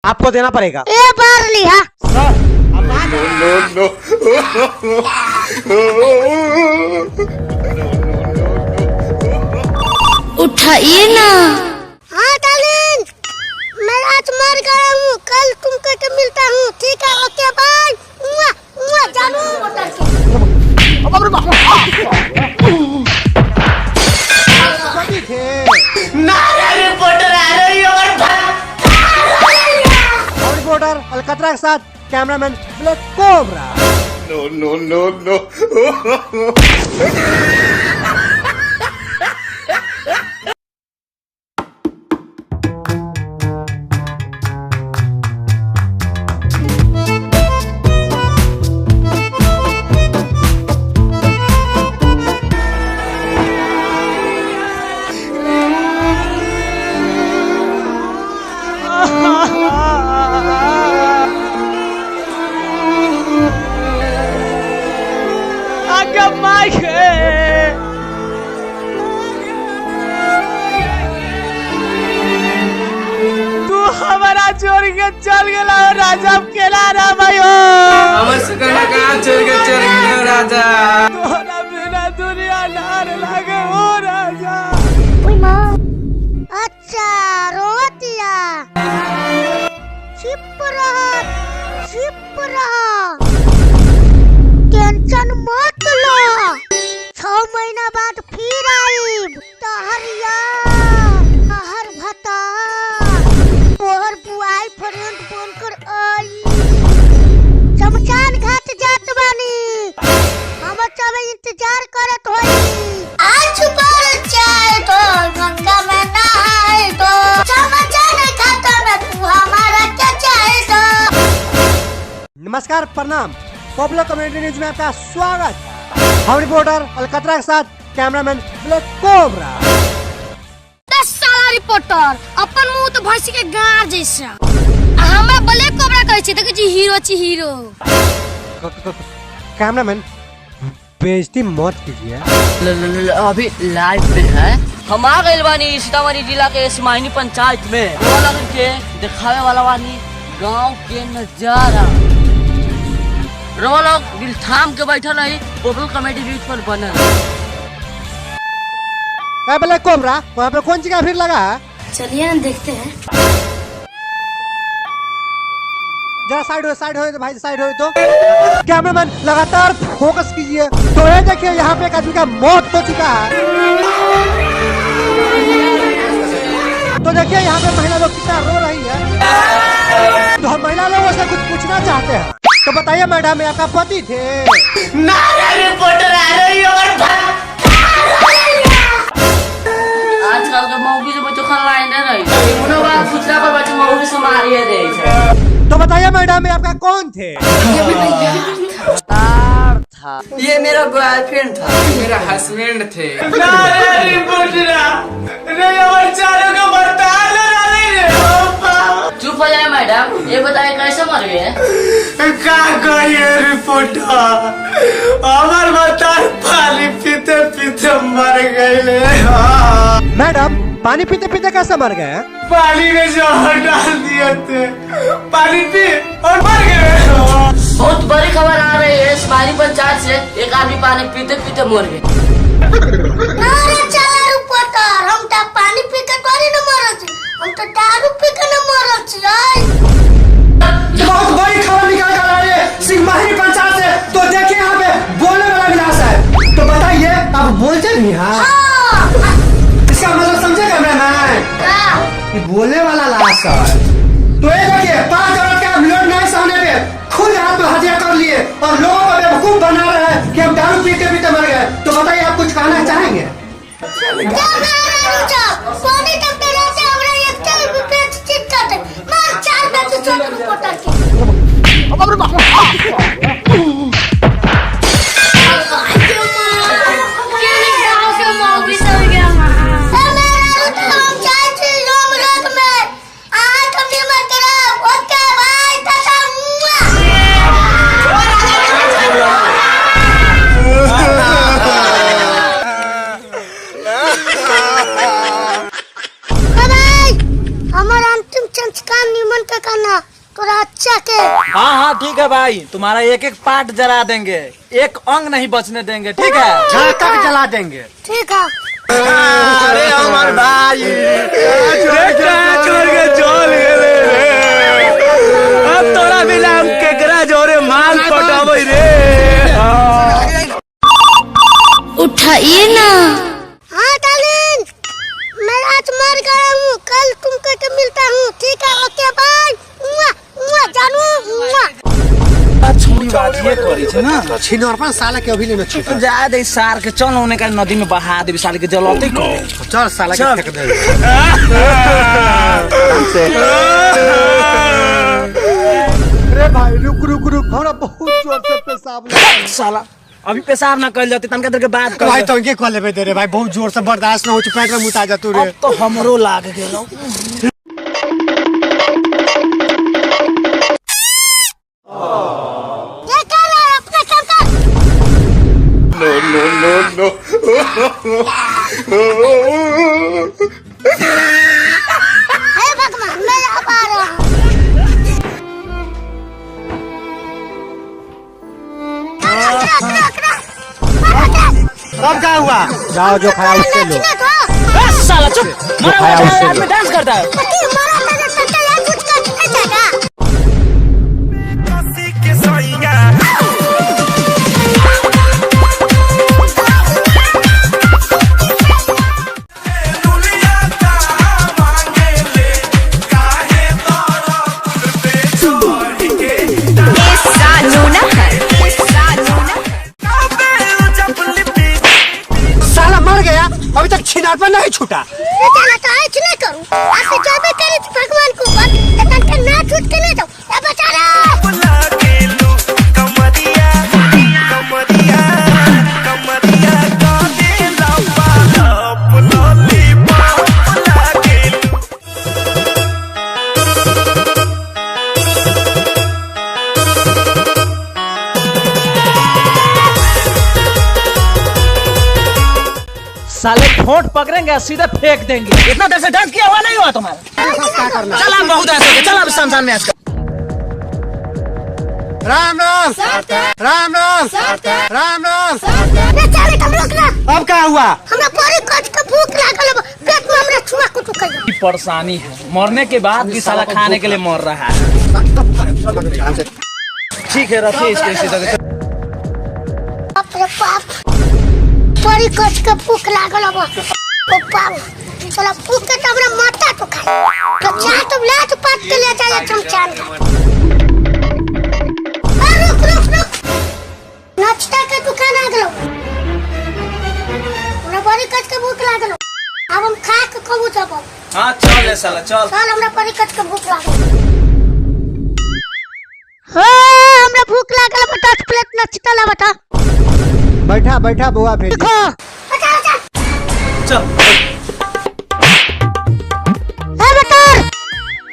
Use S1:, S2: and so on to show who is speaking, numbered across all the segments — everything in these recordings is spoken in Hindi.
S1: आपको देना पड़ेगा।
S2: ए बार लिया उठाइए ना। हाँ डार्लिंग, मैं आज मर गया हूँ, कल तुमको तो मिलता हूँ, ठीक है? Okay bye. जानू
S3: रिपोर्टर आ रही है
S1: और रिपोर्टर अलकतरा के साथ कैमरामैन ब्लैक कोबरा।
S4: No.
S1: तू हमारा छोड़ के चल गया राजा, केला ना भाई
S3: हमर से कहाँ चल के चल गया राजा।
S1: तोरा बिना दुनिया नार लगे हो राजा।
S2: अच्छा रोतिया, चुप रहो, टेंशन मत लो, 6 महीना बाद फिर आईब। हर भता तोहर बुआई फ्रेंड बनकर आई। शमशान घाट जात बानी, हमर सब इंतजार करत होई। आज पर चाय तो गंगा में नहाए तो शमशान घाट में तू हमारा क्या चाहे तो।
S1: नमस्कार, प्रणाम। पॉपुलर कम्युनिटी न्यूज में आपका स्वागत। हम रिपोर्टर अलकतरा के साथ कैमरामैन ब्लैक कोबरा।
S2: 10 साल रिपोर्टर, अपन मुंह तो भैंसी के गार जैसा। हमरा ब्लैक कोबरा कहै छै, देखै छी हीरो छी हीरो।
S1: कैमरामैन बेइज्जती मत कीजिए।
S5: अभी लाइव में है। हम आ गए बानी सीतामढ़ी जिला के स्माइनी पंचायत में। वो लगन के दिखावे वाला बानी गांव के नजारा। लोग दिल थाम के बैठल है, पॉपुलर कॉमेडी न्यूज पर बनल।
S1: ब्लैक कोबरा, वहाँ पे कौन सी का भीड़ लगा है?
S2: चलिए ना देखते हैं।
S1: जरा साइड हो तो भाई, साइड हो तो। कैमरामैन लगातार फोकस कीजिए। तो ये देखिए, यहाँ पे एक आदमी का मौत हो चुका है। तो देखिए यहाँ पे महिला लोग कितना रो रही है। तो हम महिला लोगों से कुछ पूछना चाहते हैं। तो बताइए मैडम, आपका पति थे?
S3: रिपोर्टर आ रही है
S5: आजकल के मौगी से बच्चों खान लाइन रही। उन्होंने बात पूछना पर बच्चों मौगी से मारिए दे।
S1: तो बताइए मैडम, आपका कौन थे?
S5: था ये मेरा बॉयफ्रेंड था,
S3: मेरा हस्बैंड थे। रिपोर्टर
S5: चुप हो जाए मैडम, ये बताइए कैसे मर गए?
S3: का कहिए रिपोर्टर, हमार बता पानी पीते पीते मर गए।
S1: मैडम, पानी पीते पीते कैसे मर गए?
S3: पानी में जहर डाल दिए थे, पानी पी और मर गए।
S5: बहुत बड़ी खबर आ रही है स्माइली पंचायत से, एक आदमी पानी पीते पीते मर गए।
S2: अरे चला रिपोर्टर, हम तो पानी पी के थोड़ी न मरत, हम तो दारू पी के न मरत छी।
S3: बहुत बड़ी खबर निकल कर आ रही है स्माइली पंचायत से। तो देखिए यहाँ पे बोलने वाला गिलास है। तो बताइए, आप बोलते नहीं हैं? इसका मतलब समझे कैमरामैन? कि बोलने वाला लाश है। तो ये देखिए, 5 करोड़ का ब्लड नहीं सहने पे खुद आत्महत्या कर लिए और लोगों को बेवकूफ बना रहे हैं कि हम दारू पीते पीते मर गए। तो बताइए, आप कुछ कहना चाहेंगे?
S2: हमारा अंतिम संस्कार निमन के करना। तोरा अच्छा के
S6: हाँ हाँ ठीक है भाई, तुम्हारा एक एक पार्ट जला देंगे, एक अंग नहीं बचने देंगे, ठीक है?
S3: जहाँ तक जला देंगे।
S2: ठीक है।
S6: अरे हमारे भाई छोड़ के चल गेले रे, अब तोरा बिना हम केकरा जोरे माल पटाबै रे।
S2: उठाइए ना। हाँ डार्लिंग, मैं आज मर गया हूँ, कल तुमको तो मिलता हूँ, ठीक है? Okay bye. जानू
S6: छोड़ी बात ये करी छे ना,
S3: छिनरपन साला के अभी लेना छूटा।
S6: जा दे सार के चल होने का नदी में बहा दे, साल के जलते को
S3: चल साला के फेंक दे।
S1: अरे भाई रुक रुक रुक, हमरा बहुत जोर से पेशाब लगा है।
S6: साला अभी पेशाब ना कर जाते तनका देर के बाद कर
S3: भाई तो इनके कॉल लेबे दे रे भाई, बहुत जोर से बर्दाश्त ना हो चुका है, मुता जा तू रे।
S6: अब तो हमरो लाग गेलो।
S2: ये कर रहा है, अपना काम कर।
S4: no,
S2: हे भगवान, मैं अब आ रहा हूँ।
S3: अब क्या हुआ?
S1: जाओ जो खाया उससे लो।
S2: नाचने दो।
S6: साला चुप, मरा
S1: खाया
S6: हुआ
S1: उससे
S6: आदमी डांस करता है।
S2: पति मरा तेरे सच्चा यार, कुछ कर नहीं जाएगा।
S3: साला मर गया, अभी तक छिनरपन नहीं छूटा।
S2: ये जाना तो है कि नहीं करूँ? आपसे जो भी करे तो भगवान को ऊपर, लेकिन के ना छूट के नहीं दो। ये बचा रहा।
S6: साले ठोंठ पकड़ेंगे सीधे फेंक देंगे। इतना देर से डांस किया हुआ नहीं हुआ तुम्हारा?
S3: क्या करना?
S6: चल हम बहुत ऐसे के, चल अब शमशान में ऐसे।
S3: राम राम राम राम राम राम।
S2: ये चले तुम लोग ना।
S3: अब क्या हुआ?
S2: हमरा पूरी कच के भूख लागल है, पेट में हमरा छुआ कुछ कर।
S6: की परेशानी है, मरने के बाद भी साला खाने के लिए मर रहा है। ठीक है रखिए इसको इसी तरह।
S2: बाप रे बाप, पूरी कच के भूख लागल है। ओ बाप, चलो भूख के तो हमरा माता तो खाए। तो चाह तो ला तो पात के ले जाए शमशान का। रुक रुक रुक, नाश्ता के दुकान आ गलो। हमरा बड़ी कच के भूख लागल। अब हम खा के कबू जाबो।
S6: हाँ चल ले साला चल।
S2: चल, हमरा बड़ी कच के भूख लागल। हाँ, हमरा भूख लागल है, 10 प्लेट नाश्ता ला बता।
S1: बैठा बैठा बुआ भेजी।
S2: देखो बता बता।
S6: चल
S2: ए बता,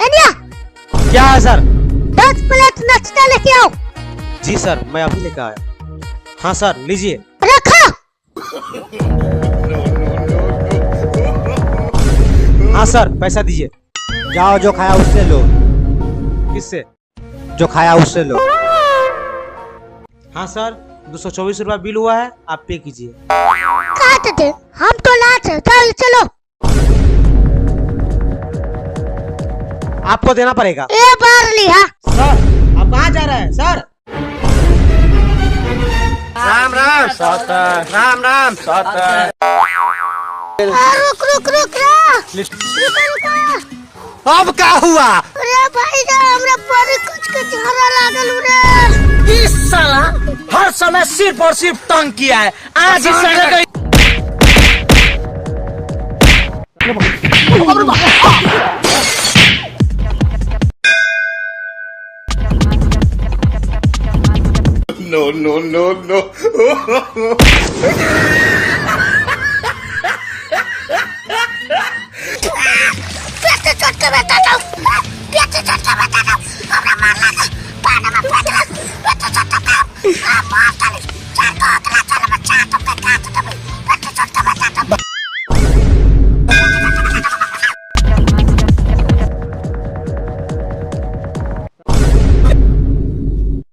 S2: एनिया
S1: क्या है सर?
S2: 10 प्लेट नाश्ता लेके आओ।
S1: जी सर, मैं अभी लेकर आया। हाँ सर लीजिए।
S2: रखो।
S1: हाँ सर पैसा दीजिए। जाओ जो खाया उससे लो। किससे? जो खाया उससे लो। हाँ सर 224 रुपया बिल हुआ है, आप पे कीजिए।
S2: काट दे, हम तो लाच है। चल चलो।
S1: आपको देना पड़ेगा।
S2: ए बार लिहा।
S1: सर आप कहाँ जा रहे हैं सर?
S3: राम राम राम राम।
S2: रुक रुक रुक रुक।
S3: अब क्या हुआ?
S2: अरे भाई रे, हमरा बड़ी कुछ के झगड़ा लागल रे।
S6: इस साला हर समय सिर्फ और सिर्फ तंग किया है, आज इस साले का
S4: no.
S2: पेट चट के बैठा था। पेट चट के बैठा था। हमरा मार लगा। पानी में पेट चट के मार डाली। चार को अगला चल बच्चा तो पे काट दे। पेट चट के बैठा था।